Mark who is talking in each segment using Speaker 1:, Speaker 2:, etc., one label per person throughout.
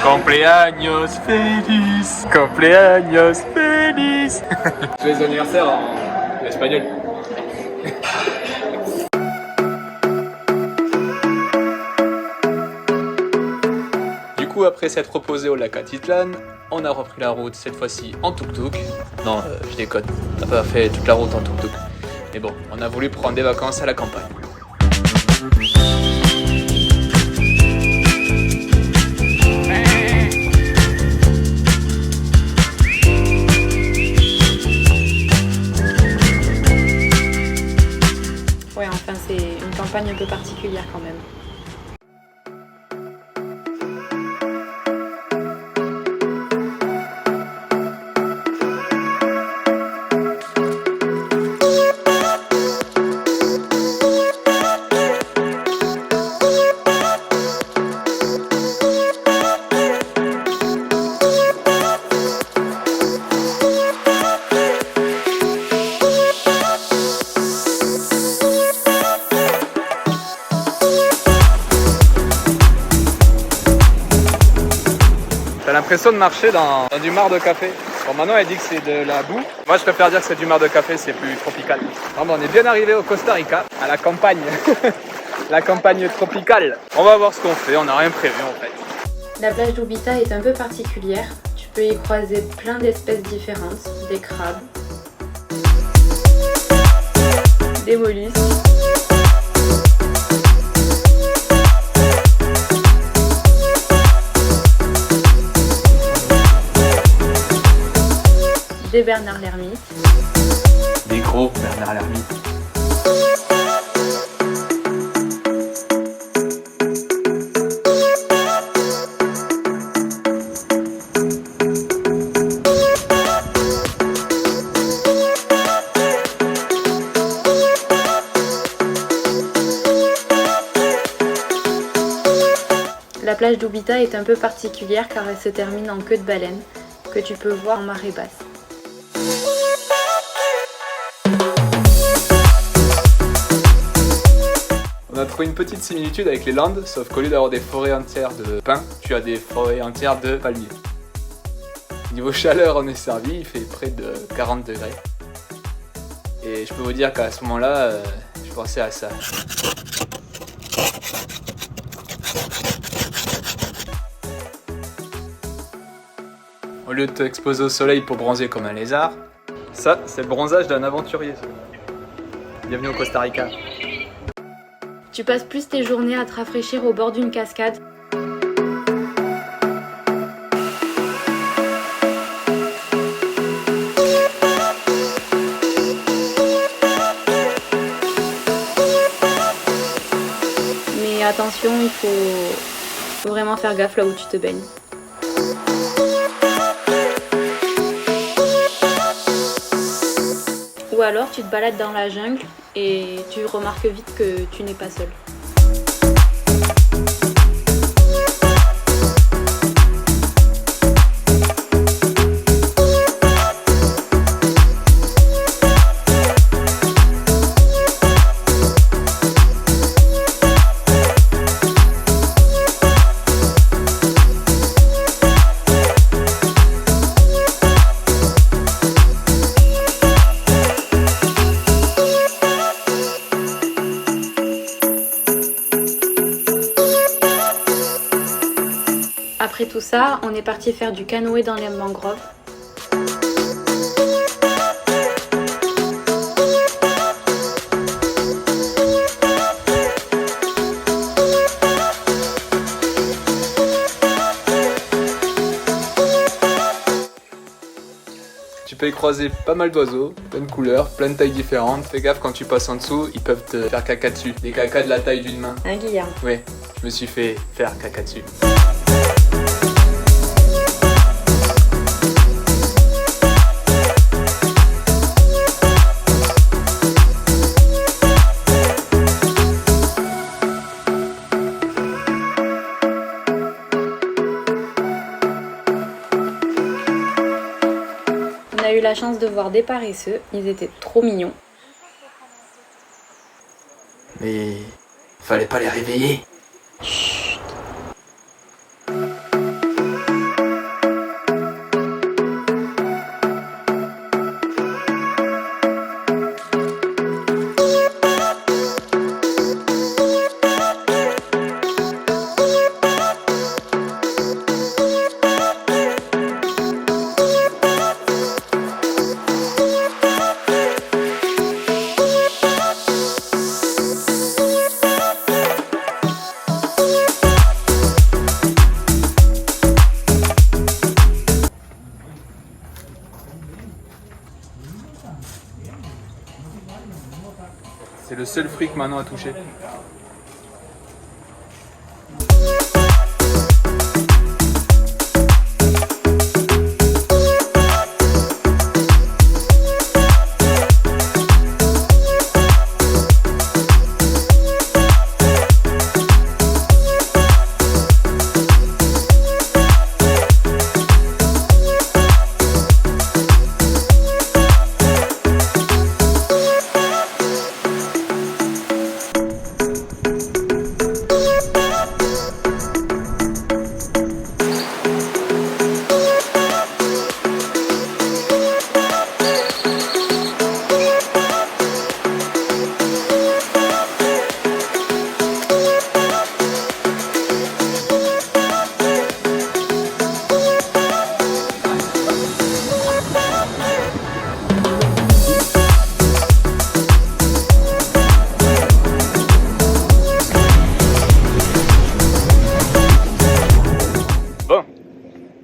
Speaker 1: Cumpleaños feliz. Cumpleaños feliz. Joyeux anniversaire en espagnol. Du coup, après s'être reposé au lac Atitlán, on a repris la route cette fois-ci en tuk-tuk. Non, je déconne, on n'a pas fait toute la route en tuk-tuk. Mais bon, on a voulu prendre des vacances à la campagne.
Speaker 2: Ouais, enfin c'est une campagne un peu particulière quand même.
Speaker 1: T'as l'impression de marcher dans du marc de café. Bon, Manon elle dit que c'est de la boue. Moi je préfère dire que c'est du marc de café, c'est plus tropical. Non, bon, on est bien arrivé au Costa Rica, à la campagne. La campagne tropicale. On va voir ce qu'on fait, on n'a rien prévu en fait.
Speaker 2: La plage d'Ubita est un peu particulière. Tu peux y croiser plein d'espèces différentes, des crabes, des mollusques, des Bernard l'ermite,
Speaker 1: Des gros Bernard l'ermite.
Speaker 2: La plage d'Ubita est un peu particulière car elle se termine en queue de baleine que tu peux voir en marée basse.
Speaker 1: On a trouvé une petite similitude avec les Landes, sauf qu'au lieu d'avoir des forêts entières de pins, tu as des forêts entières de palmiers. Niveau chaleur, on est servi, il fait près de 40 degrés. Et je peux vous dire qu'à ce moment-là, je pensais à ça. Au lieu de t'exposer au soleil pour bronzer comme un lézard, ça, c'est le bronzage d'un aventurier. Bienvenue au Costa Rica.
Speaker 2: Tu passes plus tes journées à te rafraîchir au bord d'une cascade. Mais attention, il faut vraiment faire gaffe là où tu te baignes. Ou alors tu te balades dans la jungle et tu remarques vite que tu n'es pas seul. Après tout ça, on est parti faire du canoë dans les mangroves.
Speaker 1: Tu peux y croiser pas mal d'oiseaux, plein de couleurs, plein de tailles différentes. Fais gaffe quand tu passes en dessous, ils peuvent te faire caca dessus. Des cacas de la taille d'une main.
Speaker 2: Hein, Guillaume?
Speaker 1: Ouais, je me suis fait faire caca dessus.
Speaker 2: On a eu la chance de voir des paresseux, ils étaient trop mignons.
Speaker 1: Mais fallait pas les réveiller.
Speaker 2: Chut.
Speaker 1: seul fruit que Manon a touché.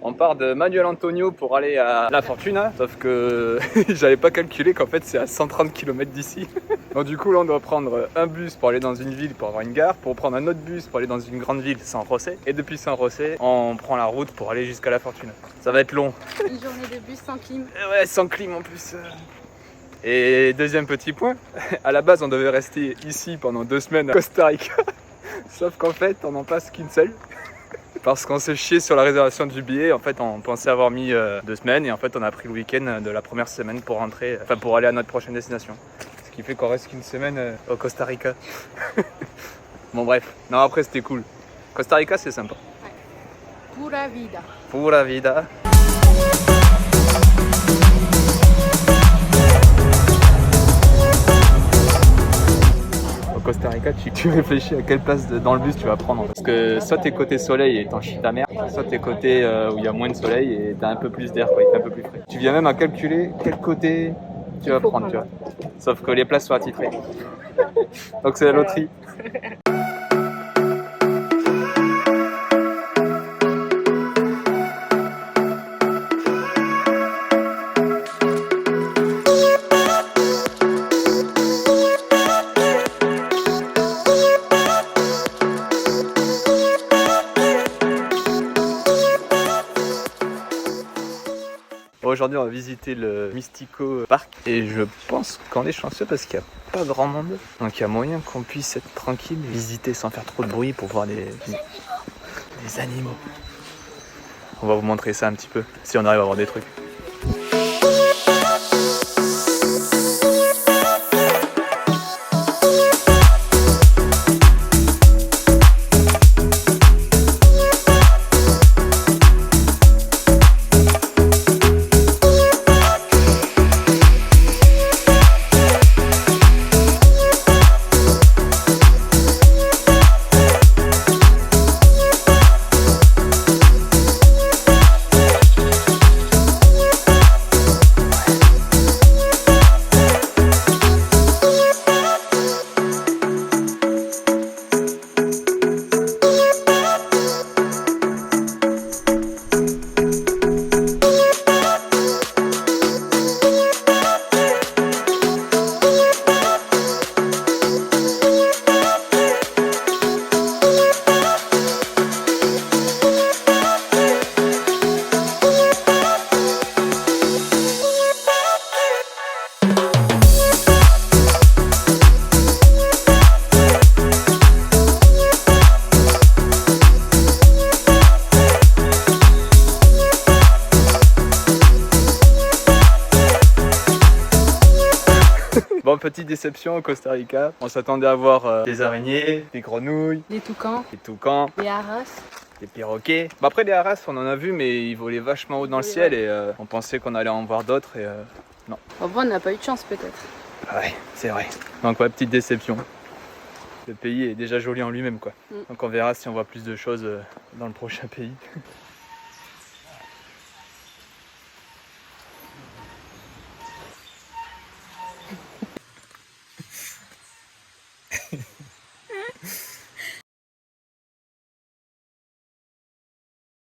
Speaker 1: On part de Manuel Antonio pour aller à La Fortuna, sauf que j'avais pas calculé qu'en fait c'est à 130 km d'ici. Donc du coup là on doit prendre un bus pour aller dans une ville pour avoir une gare, pour prendre un autre bus pour aller dans une grande ville, San José, et depuis San José on prend la route pour aller jusqu'à La Fortuna. Ça va être long.
Speaker 2: Une journée de bus sans clim.
Speaker 1: Ouais, sans clim en plus. Et deuxième petit point, à la base on devait rester ici pendant 2 semaines à Costa Rica, sauf qu'en fait on n'en passe qu'une seule. Parce qu'on s'est chié sur la réservation du billet, en fait on pensait avoir mis 2 semaines et en fait on a pris le week-end de la première semaine pour rentrer, enfin pour aller à notre prochaine destination. Ce qui fait qu'on reste qu'une semaine au Costa Rica. Bon bref, non après c'était cool. Costa Rica c'est sympa.
Speaker 2: Ouais. Pura vida.
Speaker 1: Pura vida. Costa Rica, tu réfléchis à quelle place dans le bus tu vas prendre. Parce que soit t'es côté soleil et t'en chies ta mère, soit t'es côté où il y a moins de soleil et t'as un peu plus d'air, quoi, il fait un peu plus frais. Tu viens même à calculer quel côté tu vas prendre, tu vois. Sauf que les places sont attitrées. Donc c'est la loterie. Aujourd'hui on va visiter le Mystico Park et je pense qu'on est chanceux parce qu'il n'y a pas grand monde. Donc il y a moyen qu'on puisse être tranquille, visiter sans faire trop de bruit pour voir des animaux. On va vous montrer ça un petit peu, si on arrive à voir des trucs. Bon, petite déception au Costa Rica. On s'attendait à voir des araignées, des grenouilles,
Speaker 2: Des toucans.
Speaker 1: des
Speaker 2: Des haras.
Speaker 1: des perroquets. Bah après, les haras, on en a vu, mais ils volaient vachement haut dans le ciel et on pensait qu'on allait en voir d'autres et non.
Speaker 2: Bon, on n'a pas eu de chance peut-être.
Speaker 1: Ouais, c'est vrai. Donc, ouais, petite déception. Le pays est déjà joli en lui-même, quoi. Donc, on verra si on voit plus de choses dans le prochain pays.